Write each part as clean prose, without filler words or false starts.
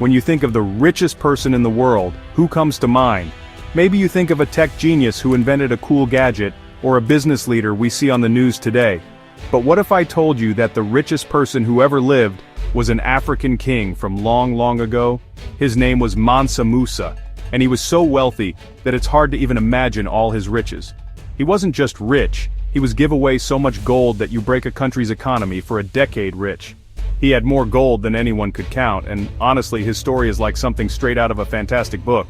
When you think of the richest person in the world, who comes to mind? Maybe you think of a tech genius who invented a cool gadget, or a business leader we see on the news today. But what if I told you that the richest person who ever lived was an African king from long, long ago? His name was Mansa Musa, and he was so wealthy that it's hard to even imagine all his riches. He wasn't just rich, he was give away so much gold that you break a country's economy for a decade rich. He had more gold than anyone could count, and honestly his story is like something straight out of a fantastic book.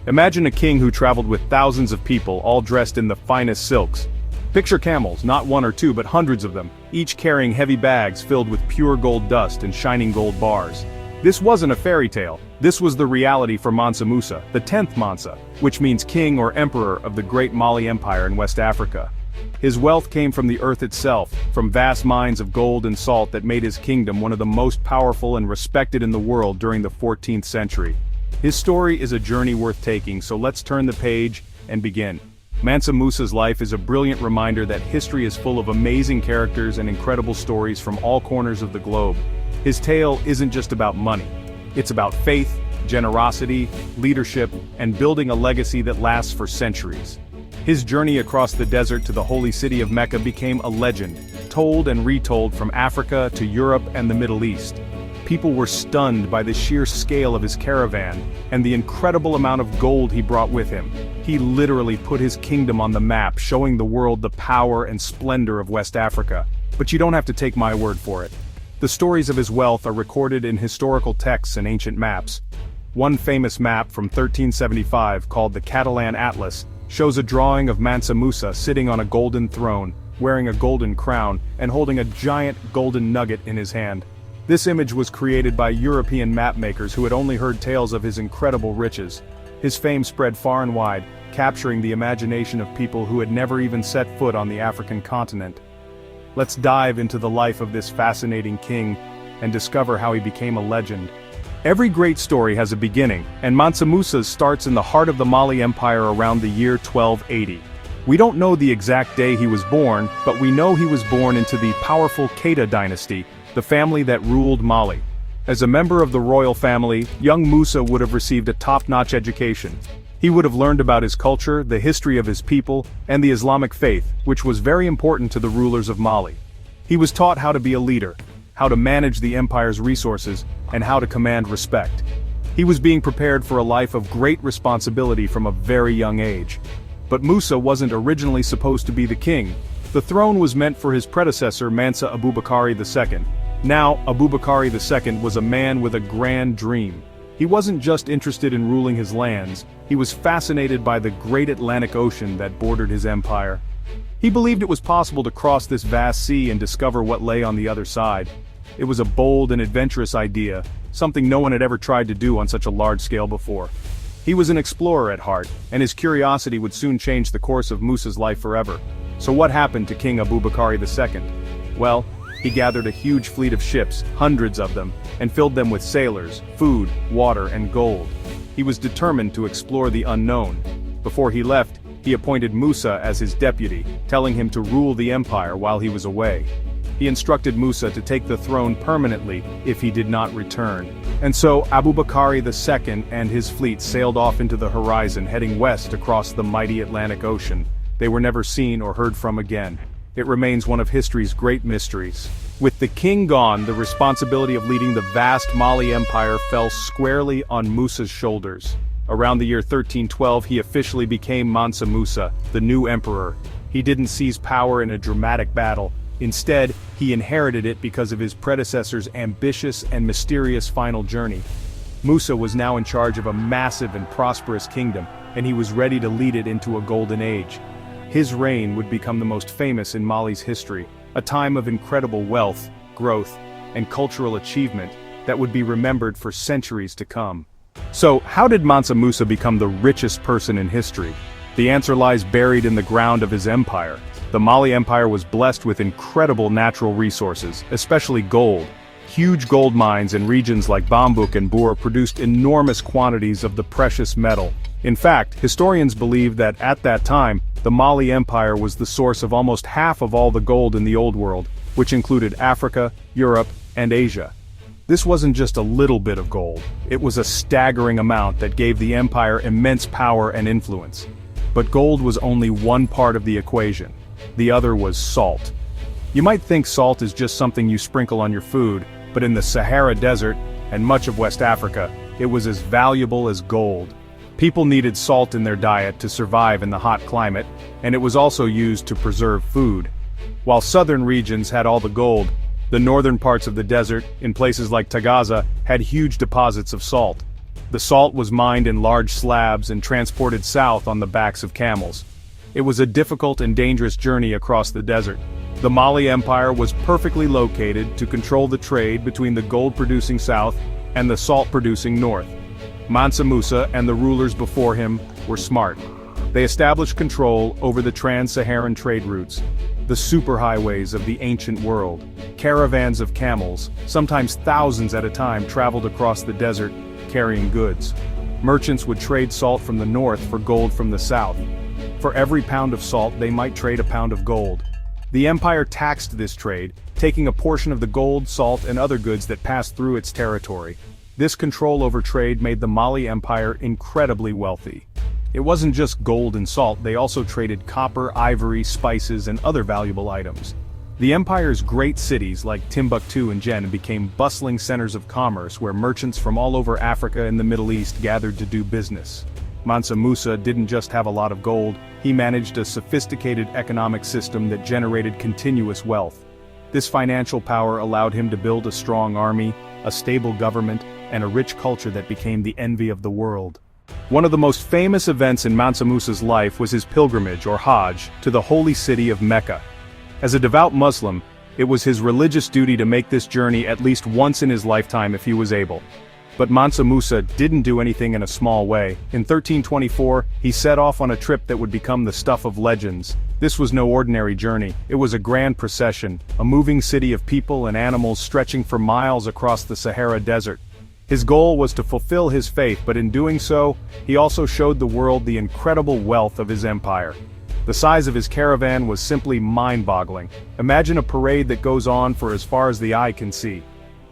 Imagine a king who traveled with thousands of people all dressed in the finest silks. Picture camels, not one or two but hundreds of them, each carrying heavy bags filled with pure gold dust and shining gold bars. This wasn't a fairy tale, this was the reality for Mansa Musa, the 10th Mansa, which means king or emperor of the great Mali Empire in West Africa. His wealth came from the earth itself, from vast mines of gold and salt that made his kingdom one of the most powerful and respected in the world during the 14th century. His story is a journey worth taking, so let's turn the page and begin. Mansa Musa's life is a brilliant reminder that history is full of amazing characters and incredible stories from all corners of the globe. His tale isn't just about money. It's about faith, generosity, leadership, and building a legacy that lasts for centuries. His journey across the desert to the holy city of Mecca became a legend, told and retold from Africa to Europe and the Middle East. People were stunned by the sheer scale of his caravan and the incredible amount of gold he brought with him. He literally put his kingdom on the map, showing the world the power and splendor of West Africa. But you don't have to take my word for it. The stories of his wealth are recorded in historical texts and ancient maps. One famous map from 1375 called the Catalan Atlas shows a drawing of Mansa Musa sitting on a golden throne, wearing a golden crown, and holding a giant golden nugget in his hand. This image was created by European mapmakers who had only heard tales of his incredible riches. His fame spread far and wide, capturing the imagination of people who had never even set foot on the African continent. Let's dive into the life of this fascinating king and discover how he became a legend. Every great story has a beginning, and Mansa Musa's starts in the heart of the Mali Empire around the year 1280. We don't know the exact day he was born, but we know he was born into the powerful Keita dynasty, the family that ruled Mali. As a member of the royal family, young Musa would have received a top-notch education. He would have learned about his culture, the history of his people, and the Islamic faith, which was very important to the rulers of Mali. He was taught how to be a leader, how to manage the empire's resources, and how to command respect. He was being prepared for a life of great responsibility from a very young age. But Musa wasn't originally supposed to be the king. The throne was meant for his predecessor Mansa Abubakari II. Now, Abubakari II was a man with a grand dream. He wasn't just interested in ruling his lands, he was fascinated by the great Atlantic Ocean that bordered his empire. He believed it was possible to cross this vast sea and discover what lay on the other side. It was a bold and adventurous idea, something no one had ever tried to do on such a large scale before. He was an explorer at heart, and his curiosity would soon change the course of Musa's life forever. So what happened to King Abubakari II? Well, he gathered a huge fleet of ships, hundreds of them, and filled them with sailors, food, water, and gold. He was determined to explore the unknown. Before he left, he appointed Musa as his deputy, telling him to rule the empire while he was away. He instructed Musa to take the throne permanently if he did not return. And so Abubakari II and his fleet sailed off into the horizon, heading west across the mighty Atlantic Ocean. They were never seen or heard from again. It remains one of history's great mysteries. With the king gone, the responsibility of leading the vast Mali Empire fell squarely on Musa's shoulders. Around the year 1312 he officially became Mansa Musa, the new emperor. He didn't seize power in a dramatic battle. Instead, he inherited it because of his predecessor's ambitious and mysterious final journey. Musa was now in charge of a massive and prosperous kingdom, and he was ready to lead it into a golden age. His reign would become the most famous in Mali's history, a time of incredible wealth, growth, and cultural achievement that would be remembered for centuries to come. So, how did Mansa Musa become the richest person in history? The answer lies buried in the ground of his empire. The Mali Empire was blessed with incredible natural resources, especially gold. Huge gold mines in regions like Bambouk and Bour produced enormous quantities of the precious metal. In fact, historians believe that at that time, the Mali Empire was the source of almost half of all the gold in the Old World, which included Africa, Europe, and Asia. This wasn't just a little bit of gold, it was a staggering amount that gave the empire immense power and influence. But gold was only one part of the equation. The other was salt. You might think salt is just something you sprinkle on your food, but in the Sahara Desert, and much of West Africa, it was as valuable as gold. People needed salt in their diet to survive in the hot climate, and it was also used to preserve food. While southern regions had all the gold, the northern parts of the desert, in places like Tagaza, had huge deposits of salt. The salt was mined in large slabs and transported south on the backs of camels. It was a difficult and dangerous journey across the desert. The Mali Empire was perfectly located to control the trade between the gold-producing south and the salt-producing north. Mansa Musa and the rulers before him were smart. They established control over the trans-Saharan trade routes, the superhighways of the ancient world. Caravans of camels, sometimes thousands at a time, traveled across the desert, carrying goods. Merchants would trade salt from the north for gold from the south. For every pound of salt, they might trade a pound of gold. The empire taxed this trade, taking a portion of the gold, salt, and other goods that passed through its territory. This control over trade made the Mali Empire incredibly wealthy. It wasn't just gold and salt, they also traded copper, ivory, spices, and other valuable items. The empire's great cities like Timbuktu and Jen became bustling centers of commerce where merchants from all over Africa and the Middle East gathered to do business. Mansa Musa didn't just have a lot of gold, he managed a sophisticated economic system that generated continuous wealth. This financial power allowed him to build a strong army, a stable government, and a rich culture that became the envy of the world. One of the most famous events in Mansa Musa's life was his pilgrimage, or Hajj, to the holy city of Mecca. As a devout Muslim, it was his religious duty to make this journey at least once in his lifetime if he was able. But Mansa Musa didn't do anything in a small way. In 1324, he set off on a trip that would become the stuff of legends. This was no ordinary journey, it was a grand procession, a moving city of people and animals stretching for miles across the Sahara Desert. His goal was to fulfill his faith, but in doing so, he also showed the world the incredible wealth of his empire. The size of his caravan was simply mind-boggling. Imagine a parade that goes on for as far as the eye can see.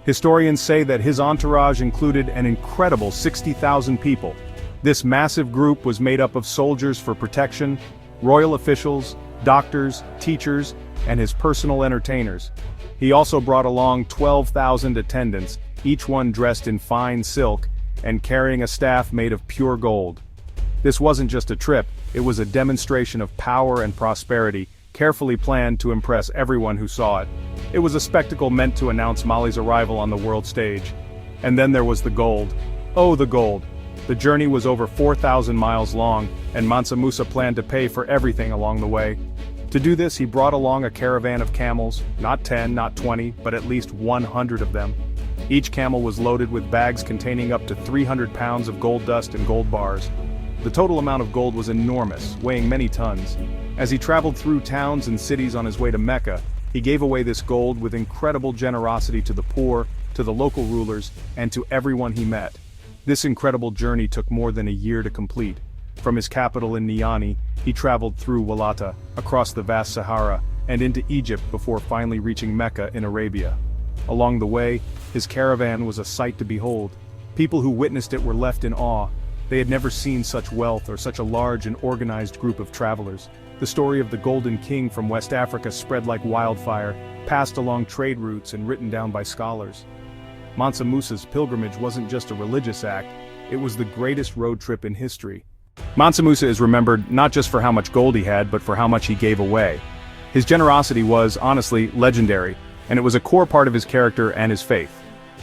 Historians say that his entourage included an incredible 60,000 people. This massive group was made up of soldiers for protection, royal officials, doctors, teachers, and his personal entertainers. He also brought along 12,000 attendants, each one dressed in fine silk, and carrying a staff made of pure gold. This wasn't just a trip, it was a demonstration of power and prosperity, carefully planned to impress everyone who saw it. It was a spectacle meant to announce Mali's arrival on the world stage. And then there was the gold. Oh, the gold. The journey was over 4,000 miles long, and Mansa Musa planned to pay for everything along the way. To do this, he brought along a caravan of camels, not 10, not 20, but at least 100 of them. Each camel was loaded with bags containing up to 300 pounds of gold dust and gold bars. The total amount of gold was enormous, weighing many tons. As he traveled through towns and cities on his way to Mecca, he gave away this gold with incredible generosity to the poor, to the local rulers, and to everyone he met. This incredible journey took more than a year to complete. From his capital in Niani, he traveled through Walata, across the vast Sahara, and into Egypt before finally reaching Mecca in Arabia. Along the way, his caravan was a sight to behold. People who witnessed it were left in awe. They had never seen such wealth or such a large and organized group of travelers. The story of the Golden King from West Africa spread like wildfire, passed along trade routes and written down by scholars. Mansa Musa's pilgrimage wasn't just a religious act, it was the greatest road trip in history. Mansa Musa is remembered not just for how much gold he had, but for how much he gave away. His generosity was, honestly, legendary, and it was a core part of his character and his faith.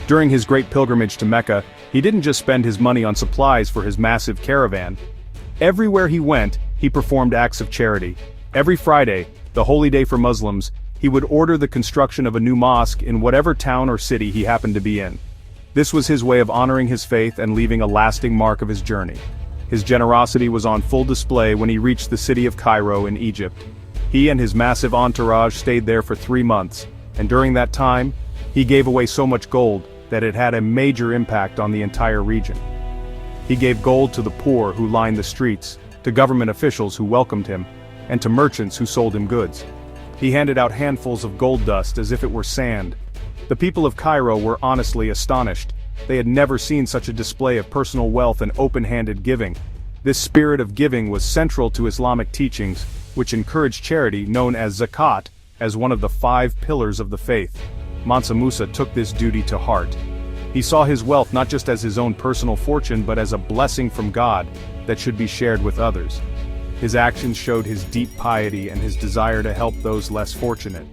During his great pilgrimage to Mecca, he didn't just spend his money on supplies for his massive caravan. Everywhere he went, he performed acts of charity. Every Friday, the holy day for Muslims, he would order the construction of a new mosque in whatever town or city he happened to be in. This was his way of honoring his faith and leaving a lasting mark of his journey. His generosity was on full display when he reached the city of Cairo in Egypt. He and his massive entourage stayed there for 3 months, and during that time, he gave away so much gold that it had a major impact on the entire region. He gave gold to the poor who lined the streets, to government officials who welcomed him, and to merchants who sold him goods. He handed out handfuls of gold dust as if it were sand. The people of Cairo were honestly astonished. They had never seen such a display of personal wealth and open-handed giving. This spirit of giving was central to Islamic teachings, which encouraged charity, known as zakat, as one of the 5 pillars of the faith. Mansa Musa took this duty to heart. He saw his wealth not just as his own personal fortune but as a blessing from God that should be shared with others. His actions showed his deep piety and his desire to help those less fortunate.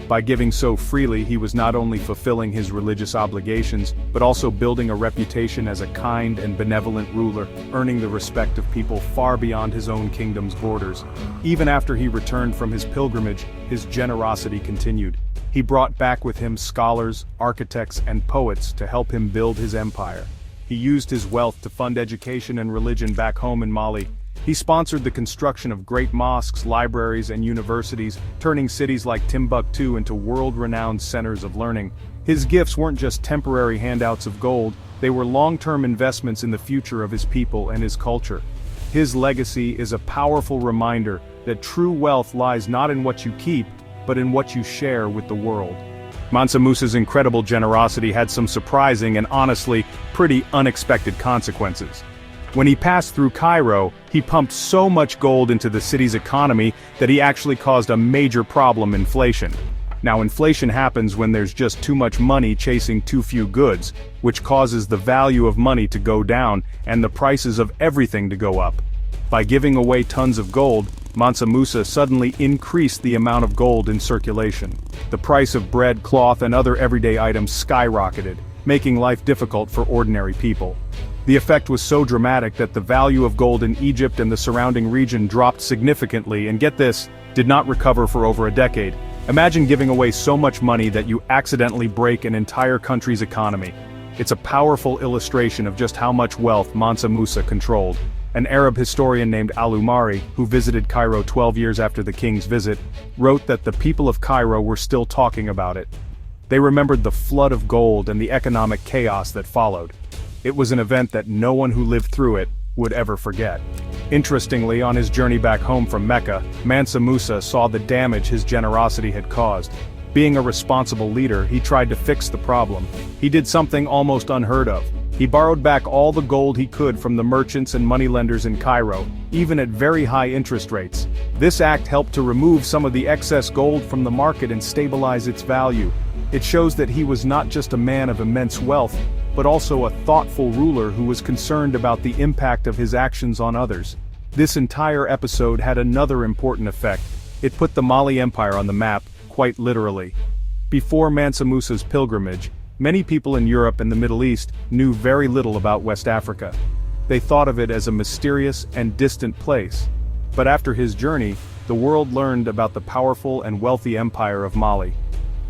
By giving so freely, he was not only fulfilling his religious obligations, but also building a reputation as a kind and benevolent ruler, earning the respect of people far beyond his own kingdom's borders. Even after he returned from his pilgrimage, his generosity continued. He brought back with him scholars, architects, and poets to help him build his empire. He used his wealth to fund education and religion back home in Mali. He sponsored the construction of great mosques, libraries, and universities, turning cities like Timbuktu into world-renowned centers of learning. His gifts weren't just temporary handouts of gold, they were long-term investments in the future of his people and his culture. His legacy is a powerful reminder that true wealth lies not in what you keep, but in what you share with the world. Mansa Musa's incredible generosity had some surprising and honestly, pretty unexpected consequences. When he passed through Cairo, he pumped so much gold into the city's economy that he actually caused a major problem: inflation. Now, inflation happens when there's just too much money chasing too few goods, which causes the value of money to go down and the prices of everything to go up. By giving away tons of gold, Mansa Musa suddenly increased the amount of gold in circulation. The price of bread, cloth, and other everyday items skyrocketed, making life difficult for ordinary people. The effect was so dramatic that the value of gold in Egypt and the surrounding region dropped significantly and, get this, did not recover for over a decade. Imagine giving away so much money that you accidentally break an entire country's economy. It's a powerful illustration of just how much wealth Mansa Musa controlled. An Arab historian named Al-Umari, who visited Cairo 12 years after the king's visit, wrote that the people of Cairo were still talking about it. They remembered the flood of gold and the economic chaos that followed. It was an event that no one who lived through it would ever forget. Interestingly, on his journey back home from Mecca, Mansa Musa saw the damage his generosity had caused. Being a responsible leader, he tried to fix the problem. He did something almost unheard of. He borrowed back all the gold he could from the merchants and moneylenders in Cairo, even at very high interest rates. This act helped to remove some of the excess gold from the market and stabilize its value. It shows that he was not just a man of immense wealth, but also a thoughtful ruler who was concerned about the impact of his actions on others. This entire episode had another important effect. It put the Mali Empire on the map, quite literally. Before Mansa Musa's pilgrimage, many people in Europe and the Middle East knew very little about West Africa. They thought of it as a mysterious and distant place. But after his journey, the world learned about the powerful and wealthy empire of Mali.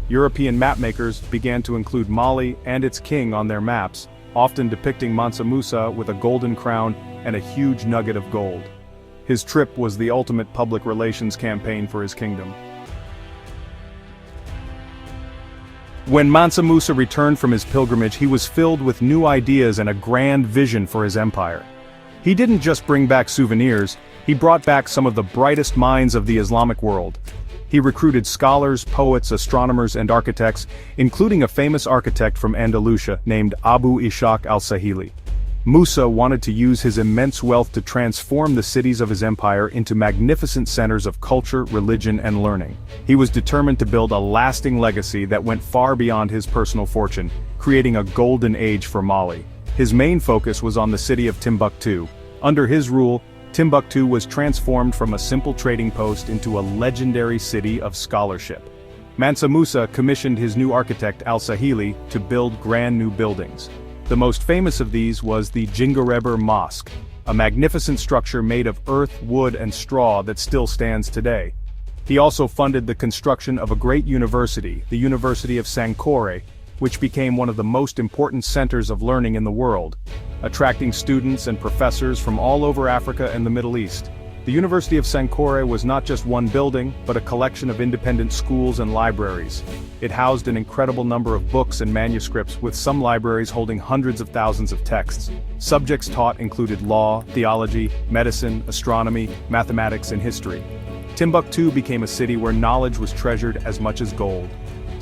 European mapmakers began to include Mali and its king on their maps, often depicting Mansa Musa with a golden crown and a huge nugget of gold. His trip was the ultimate public relations campaign for his kingdom. When Mansa Musa returned from his pilgrimage, he was filled with new ideas and a grand vision for his empire. He didn't just bring back souvenirs, he brought back some of the brightest minds of the Islamic world. He recruited scholars, poets, astronomers, and architects, including a famous architect from Andalusia named Abu Ishaq al-Sahili. Musa wanted to use his immense wealth to transform the cities of his empire into magnificent centers of culture, religion, and learning. He was determined to build a lasting legacy that went far beyond his personal fortune, creating a golden age for Mali. His main focus was on the city of Timbuktu. Under his rule, Timbuktu was transformed from a simple trading post into a legendary city of scholarship. Mansa Musa commissioned his new architect al-Sahili to build grand new buildings. The most famous of these was the Jingareber Mosque, a magnificent structure made of earth, wood, and straw that still stands today. He also funded the construction of a great university, the University of Sankore, which became one of the most important centers of learning in the world, attracting students and professors from all over Africa and the Middle East. The University of Sankore was not just one building, but a collection of independent schools and libraries. It housed an incredible number of books and manuscripts, with some libraries holding hundreds of thousands of texts. Subjects taught included law, theology, medicine, astronomy, mathematics, and history. Timbuktu became a city where knowledge was treasured as much as gold.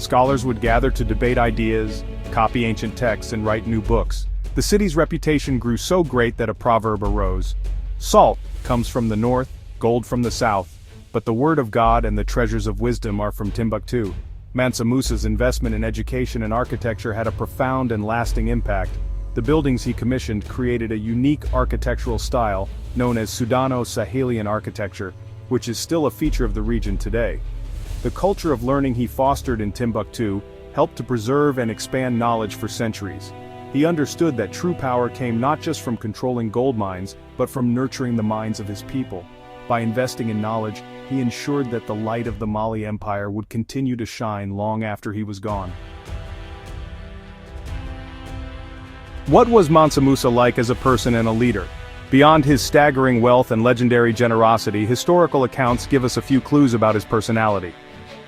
Scholars would gather to debate ideas, copy ancient texts, and write new books. The city's reputation grew so great that a proverb arose. Salt comes from the north, gold from the south, but the word of God and the treasures of wisdom are from Timbuktu. Mansa Musa's investment in education and architecture had a profound and lasting impact. The buildings he commissioned created a unique architectural style known as Sudano-Sahelian architecture, which is still a feature of the region today. The culture of learning he fostered in Timbuktu helped to preserve and expand knowledge for centuries. He understood that true power came not just from controlling gold mines, but from nurturing the minds of his people. By investing in knowledge, he ensured that the light of the Mali Empire would continue to shine long after he was gone. What was Mansa Musa like as a person and a leader? Beyond his staggering wealth and legendary generosity, historical accounts give us a few clues about his personality.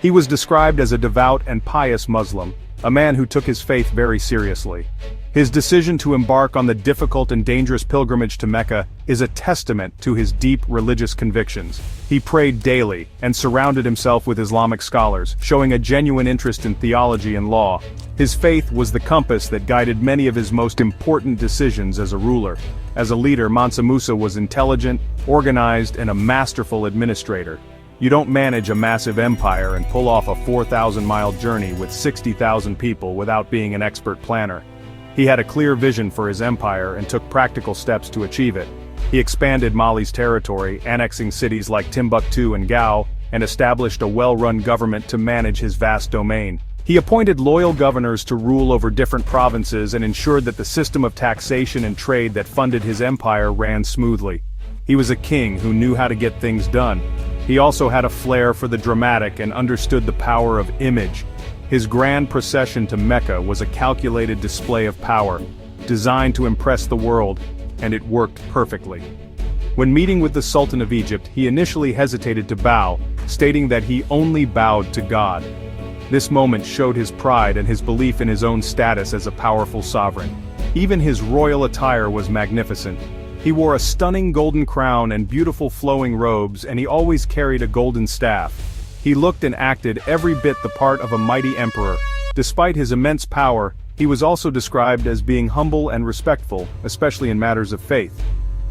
He was described as a devout and pious Muslim, a man who took his faith very seriously. His decision to embark on the difficult and dangerous pilgrimage to Mecca is a testament to his deep religious convictions. He prayed daily and surrounded himself with Islamic scholars, showing a genuine interest in theology and law. His faith was the compass that guided many of his most important decisions as a ruler. As a leader, Mansa Musa was intelligent, organized, and a masterful administrator. You don't manage a massive empire and pull off a 4,000-mile journey with 60,000 people without being an expert planner. He had a clear vision for his empire and took practical steps to achieve it. He expanded Mali's territory, annexing cities like Timbuktu and Gao, and established a well-run government to manage his vast domain. He appointed loyal governors to rule over different provinces and ensured that the system of taxation and trade that funded his empire ran smoothly. He was a king who knew how to get things done. He also had a flair for the dramatic and understood the power of image. His grand procession to Mecca was a calculated display of power, designed to impress the world, and it worked perfectly. When meeting with the Sultan of Egypt, he initially hesitated to bow, stating that he only bowed to God. This moment showed his pride and his belief in his own status as a powerful sovereign. Even his royal attire was magnificent. He wore a stunning golden crown and beautiful flowing robes, and he always carried a golden staff. He looked and acted every bit the part of a mighty emperor. Despite his immense power, he was also described as being humble and respectful, especially in matters of faith.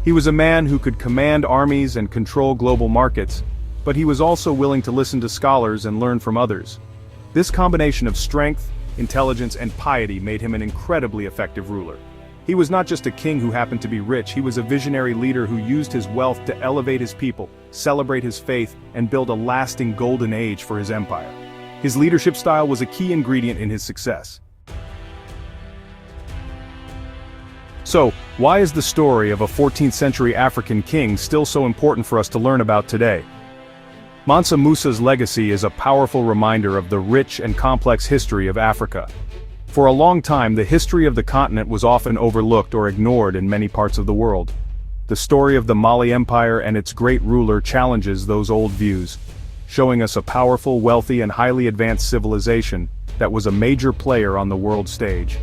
He was a man who could command armies and control global markets, but he was also willing to listen to scholars and learn from others. This combination of strength, intelligence, and piety made him an incredibly effective ruler. He was not just a king who happened to be rich, he was a visionary leader who used his wealth to elevate his people, celebrate his faith, and build a lasting golden age for his empire. His leadership style was a key ingredient in his success. So, why is the story of a 14th century African king still so important for us to learn about today? Mansa Musa's legacy is a powerful reminder of the rich and complex history of Africa. For a long time, the history of the continent was often overlooked or ignored in many parts of the world. The story of the Mali Empire and its great ruler challenges those old views, showing us a powerful, wealthy, and highly advanced civilization that was a major player on the world stage.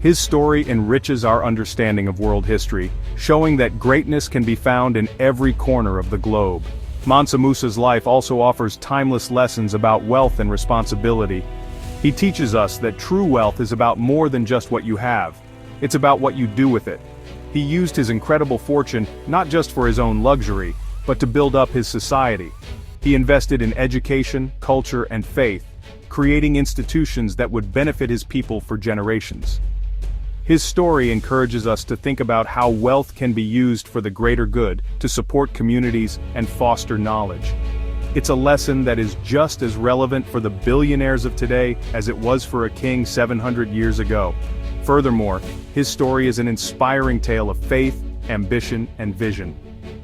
His story enriches our understanding of world history, showing that greatness can be found in every corner of the globe. Mansa Musa's life also offers timeless lessons about wealth and responsibility. He teaches us that true wealth is about more than just what you have. It's about what you do with it. He used his incredible fortune not just for his own luxury, but to build up his society. He invested in education, culture, and faith, creating institutions that would benefit his people for generations. His story encourages us to think about how wealth can be used for the greater good, to support communities and foster knowledge. It's a lesson that is just as relevant for the billionaires of today as it was for a king 700 years ago. Furthermore, his story is an inspiring tale of faith, ambition, and vision.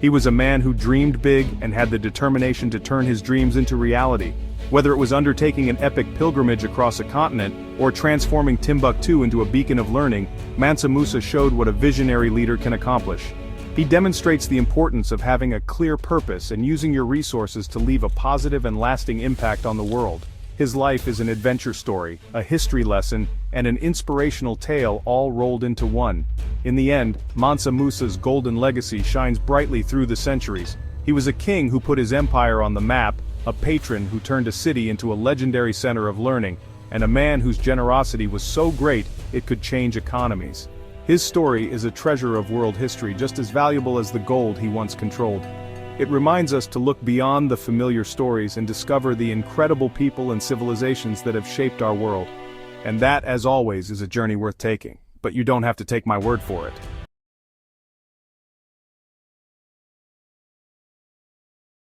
He was a man who dreamed big and had the determination to turn his dreams into reality. Whether it was undertaking an epic pilgrimage across a continent or transforming Timbuktu into a beacon of learning, Mansa Musa showed what a visionary leader can accomplish. He demonstrates the importance of having a clear purpose and using your resources to leave a positive and lasting impact on the world. His life is an adventure story, a history lesson, and an inspirational tale all rolled into one. In the end, Mansa Musa's golden legacy shines brightly through the centuries. He was a king who put his empire on the map, a patron who turned a city into a legendary center of learning, and a man whose generosity was so great it could change economies. His story is a treasure of world history just as valuable as the gold he once controlled. It reminds us to look beyond the familiar stories and discover the incredible people and civilizations that have shaped our world. And that, as always, is a journey worth taking. But you don't have to take my word for it.